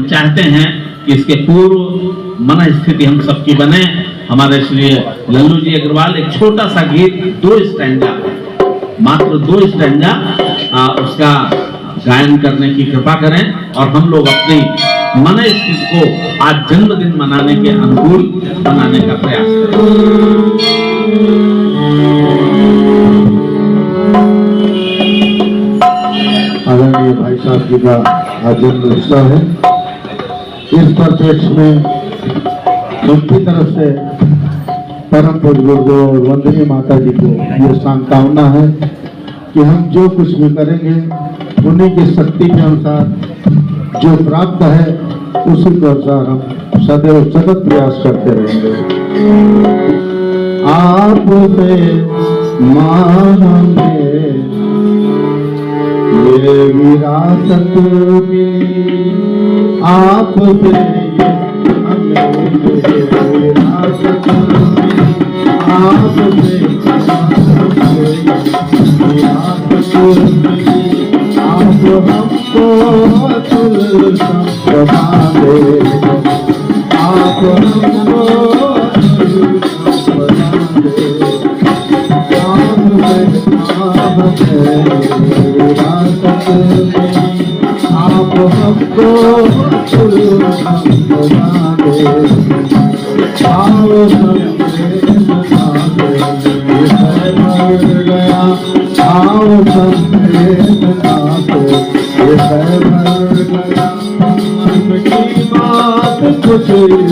चाहते हैं कि इसके पूर्व मन स्थिति हम सबकी बने। हमारे श्री लल्लू जी अग्रवाल एक छोटा सा गीत 2 स्टैंजा, मात्र 2 स्टैंजा उसका गायन करने की कृपा करें और हम लोग अपनी मन स्थिति को आज जन्मदिन मनाने के अनुकूल बनाने का प्रयास करें। आदरणीय भाई साहब जी का आज जन्म उत्सव है। इस परिप्रेक्ष्य में उनकी तरफ से परम पूज्य गुरुदेव और वंदनीय माता जी को ये शुभकामना है कि हम जो कुछ भी करेंगे उन्हीं की शक्ति के अनुसार जो प्राप्त है उसी के अनुसार हम सदैव सतत प्रयास करते रहेंगे। आप से मांगे ये विरासत मिली, आप से हमें विरासत मिली, आप से विरासत मिली, आप हमको अतुल संपदा दे, आप हमको अतुल संपदा दे, आप हमको कुछ आप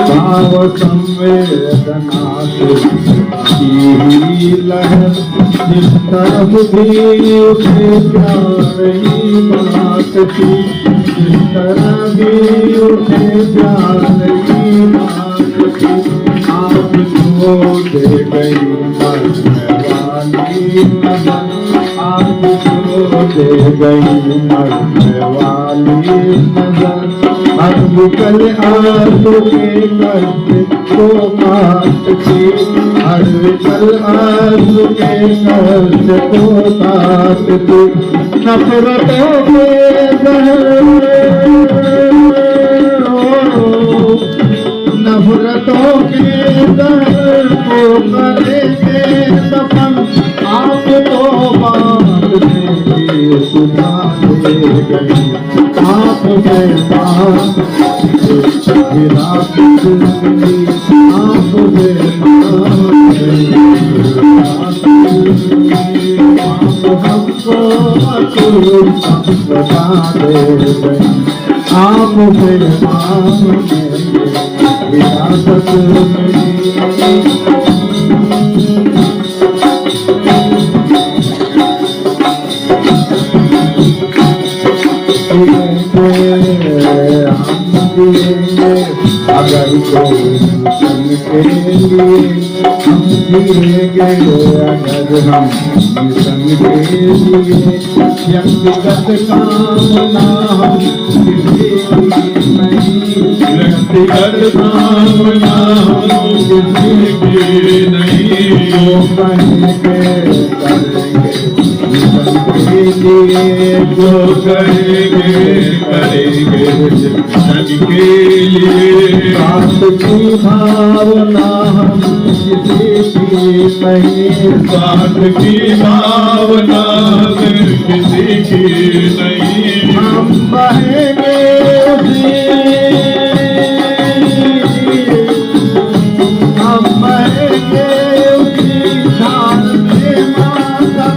भाव संवेदना की लहर जिस तरफ भी उठे प्यार ही बात की, जिस तरह भी उठे प्यार ही बात की, आपको दे गई मरने वाली नजर, आपको दे गई मरने वाली नजर, हर विकल आंसू के कष्ट को काटती, हर विकल आंसू के कष्ट को काटती, नफरतों के जहर नफरतों के जहर को करेंगे दफन, आप तो बात देंगे सुना दे गई, आप में बात विरासत मिली, आप में आप हमको अतुल संपदा दे गई, आप में विरासत मिली। अगर कोई मिशन के लिए हम जिएंगे, अगर हम मिशन के लिए व्यक्तिगत कामना हम किसी की नहीं, व्यक्तिगत कामना हम किसी की नहीं, जो कहेंगे जो करेंगे करेंगे मिशन के लिए, स्वार्थ की भावना हम किसी की नहीं, स्वार्थ की भावना किसी की नहीं, हम बहेंगे हम बहेंगे उसी धार में माता,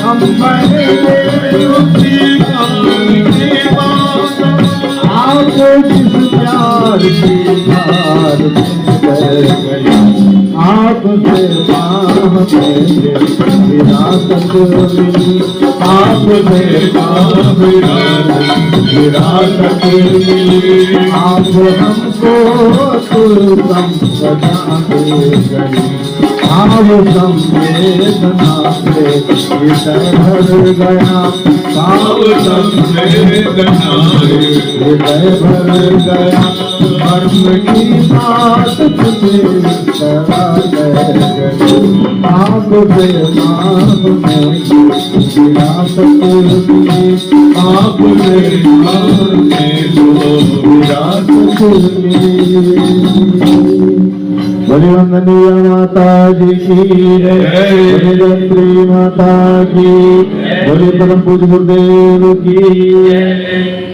हम बहेंगे उसी धार में माता, आपको जिस प्यार की धार गई, आपसे विरासत मिली, आप हमको तुलसम सजा दे गए, भाव संवेदना से हृदय भर गया, भाव संवेदना से हृदय भर गया, मर्म की बात तुझे करा गए, आपसे मांग में विरासत ली, आपसे मांग में विरासत ली। बड़ी वंदनीय माता जी की जय, बड़ी धरित्री माता की, बड़ी परम पूज्य गुरुदेव की जय।